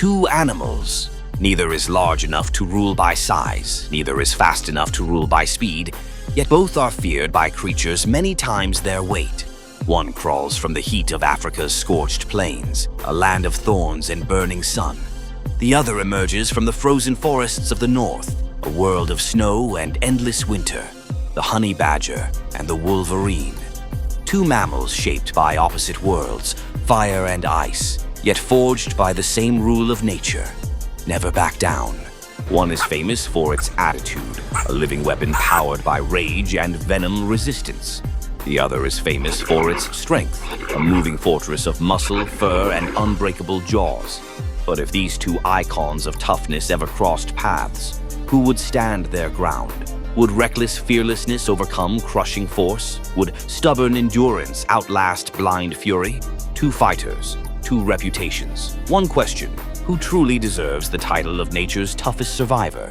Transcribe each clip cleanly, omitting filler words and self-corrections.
Two animals. Neither is large enough to rule by size, neither is fast enough to rule by speed, yet both are feared by creatures many times their weight. One crawls from the heat of Africa's scorched plains, a land of thorns and burning sun. The other emerges from the frozen forests of the north, a world of snow and endless winter. The honey badger and the wolverine. Two mammals shaped by opposite worlds, fire and ice, yet forged by the same rule of nature. Never back down. One is famous for its attitude, a living weapon powered by rage and venom resistance. The other is famous for its strength, a moving fortress of muscle, fur, and unbreakable jaws. But if these two icons of toughness ever crossed paths, who would stand their ground? Would reckless fearlessness overcome crushing force? Would stubborn endurance outlast blind fury? Two fighters, two reputations. One question: who truly deserves the title of nature's toughest survivor?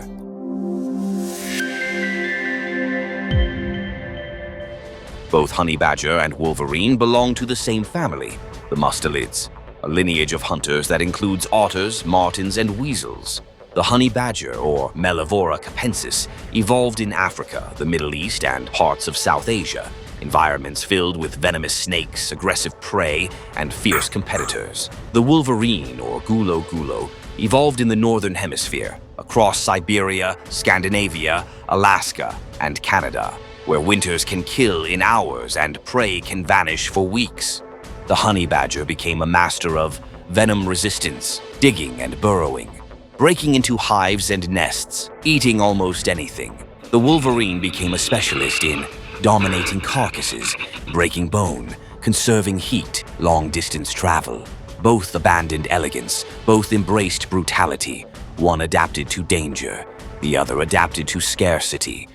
Both honey badger and wolverine belong to the same family, the mustelids, a lineage of hunters that includes otters, martens, and weasels. The honey badger, or Mellivora capensis, evolved in Africa, the Middle East, and parts of South Asia, environments filled with venomous snakes, aggressive prey, and fierce competitors. The wolverine, or gulo, evolved in the northern hemisphere, across Siberia, Scandinavia, Alaska, and Canada, where winters can kill in hours and prey can vanish for weeks. The honey badger became a master of venom resistance, digging and burrowing, breaking into hives and nests, eating almost anything. The wolverine became a specialist in dominating carcasses, breaking bone, conserving heat, long-distance travel. Both abandoned elegance, both embraced brutality. One adapted to danger, the other adapted to scarcity.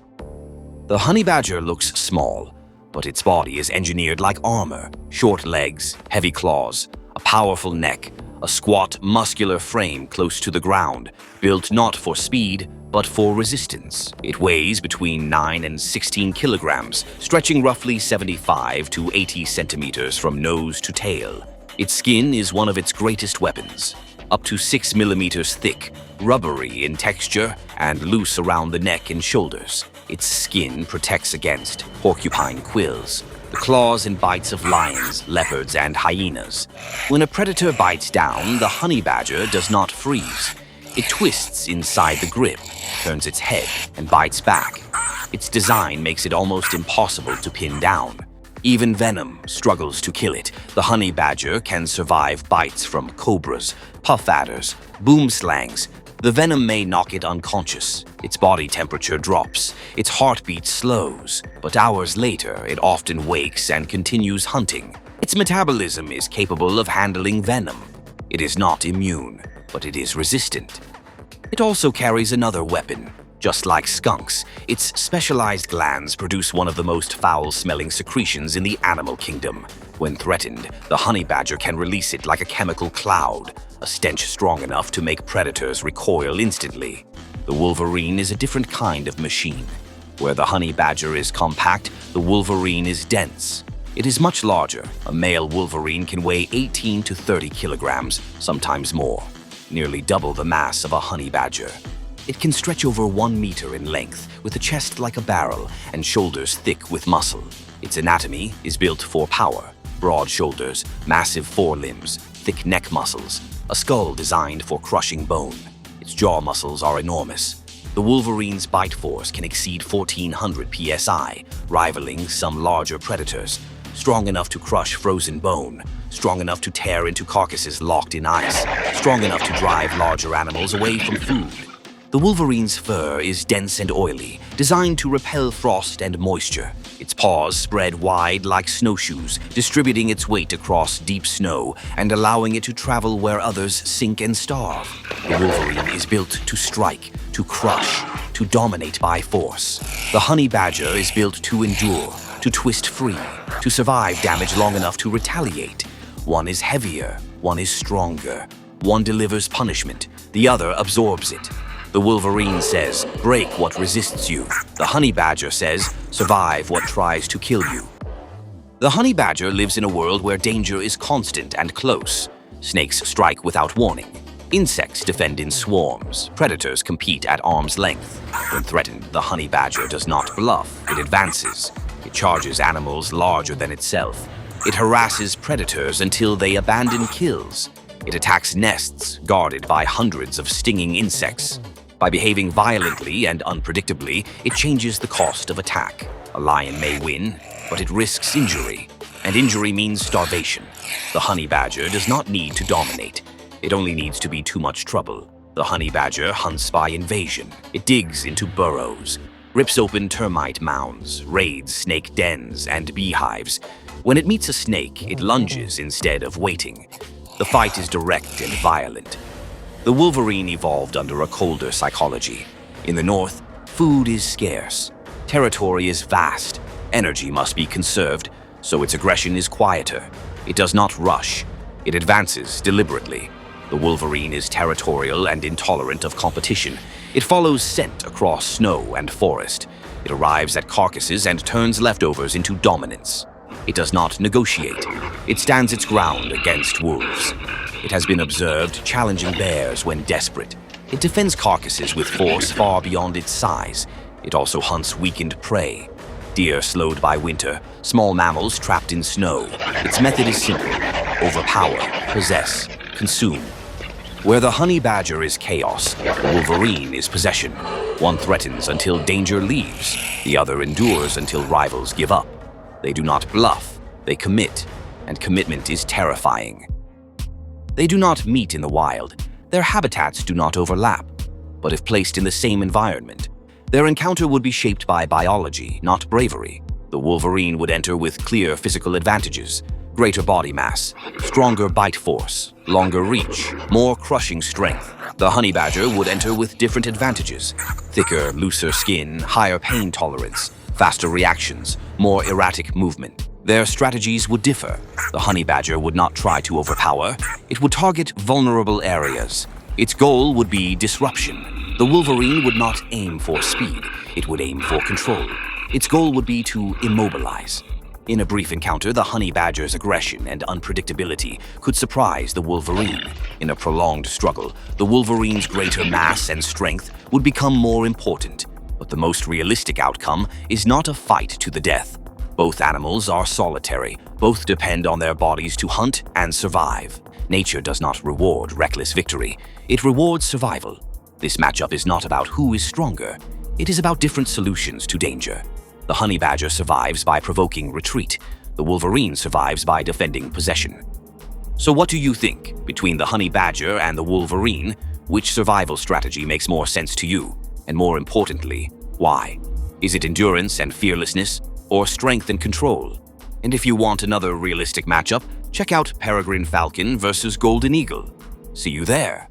The honey badger looks small, but its body is engineered like armor. Short legs, heavy claws, a powerful neck, a squat, muscular frame close to the ground, built not for speed, but for resistance. It weighs between 9 and 16 kilograms, stretching roughly 75 to 80 centimeters from nose to tail. Its skin is one of its greatest weapons, up to 6 millimeters thick, rubbery in texture, and loose around the neck and shoulders. Its skin protects against porcupine quills, the claws and bites of lions, leopards, and hyenas. When a predator bites down, the honey badger does not freeze. It twists inside the grip, turns its head, and bites back. Its design makes it almost impossible to pin down. Even venom struggles to kill it. The honey badger can survive bites from cobras, puff adders, boomslangs. The venom may knock it unconscious. Its body temperature drops. Its heartbeat slows. But hours later, it often wakes and continues hunting. Its metabolism is capable of handling venom. It is not immune, but it is resistant. It also carries another weapon. Just like skunks, its specialized glands produce one of the most foul-smelling secretions in the animal kingdom. When threatened, the honey badger can release it like a chemical cloud, a stench strong enough to make predators recoil instantly. The wolverine is a different kind of machine. Where the honey badger is compact, the wolverine is dense. It is much larger. A male wolverine can weigh 18 to 30 kilograms, sometimes more, nearly double the mass of a honey badger. It can stretch over 1 meter in length, with a chest like a barrel and shoulders thick with muscle. Its anatomy is built for power. Broad shoulders, massive forelimbs, thick neck muscles, a skull designed for crushing bone. Its jaw muscles are enormous. The wolverine's bite force can exceed 1,400 psi, rivaling some larger predators. Strong enough to crush frozen bone, strong enough to tear into carcasses locked in ice, strong enough to drive larger animals away from food. The wolverine's fur is dense and oily, designed to repel frost and moisture. Its paws spread wide like snowshoes, distributing its weight across deep snow and allowing it to travel where others sink and starve. The wolverine is built to strike, to crush, to dominate by force. The honey badger is built to endure, to twist free, to survive damage long enough to retaliate. One is heavier, one is stronger. One delivers punishment, the other absorbs it. The wolverine says, break what resists you. The honey badger says, survive what tries to kill you. The honey badger lives in a world where danger is constant and close. Snakes strike without warning. Insects defend in swarms. Predators compete at arm's length. When threatened, the honey badger does not bluff. It advances. It charges animals larger than itself. It harasses predators until they abandon kills. It attacks nests guarded by hundreds of stinging insects. By behaving violently and unpredictably, it changes the cost of attack. A lion may win, but it risks injury, and injury means starvation. The honey badger does not need to dominate. It only needs to be too much trouble. The honey badger hunts by invasion. It digs into burrows, rips open termite mounds, raids snake dens and beehives. When it meets a snake, it lunges instead of waiting. The fight is direct and violent. The wolverine evolved under a colder psychology. In the north, food is scarce. Territory is vast. Energy must be conserved, so its aggression is quieter. It does not rush. It advances deliberately. The wolverine is territorial and intolerant of competition. It follows scent across snow and forest. It arrives at carcasses and turns leftovers into dominance. It does not negotiate. It stands its ground against wolves. It has been observed challenging bears when desperate. It defends carcasses with force far beyond its size. It also hunts weakened prey. Deer slowed by winter, small mammals trapped in snow. Its method is simple: overpower, possess, consume. Where the honey badger is chaos, the wolverine is possession. One threatens until danger leaves. The other endures until rivals give up. They do not bluff, they commit, and commitment is terrifying. They do not meet in the wild. Their habitats do not overlap. But if placed in the same environment, their encounter would be shaped by biology, not bravery. The wolverine would enter with clear physical advantages: greater body mass, stronger bite force, longer reach, more crushing strength. The honey badger would enter with different advantages: thicker, looser skin, higher pain tolerance, faster reactions, more erratic movement. Their strategies would differ. The honey badger would not try to overpower. It would target vulnerable areas. Its goal would be disruption. The wolverine would not aim for speed. It would aim for control. Its goal would be to immobilize. In a brief encounter, the honey badger's aggression and unpredictability could surprise the wolverine. In a prolonged struggle, the wolverine's greater mass and strength would become more important. But the most realistic outcome is not a fight to the death. Both animals are solitary. Both depend on their bodies to hunt and survive. Nature does not reward reckless victory. It rewards survival. This matchup is not about who is stronger. It is about different solutions to danger. The honey badger survives by provoking retreat. The wolverine survives by defending possession. So what do you think? Between the honey badger and the wolverine, which survival strategy makes more sense to you? And more importantly, why? Is it endurance and fearlessness, or strength and control? And if you want another realistic matchup, check out Peregrine Falcon versus Golden Eagle. See you there.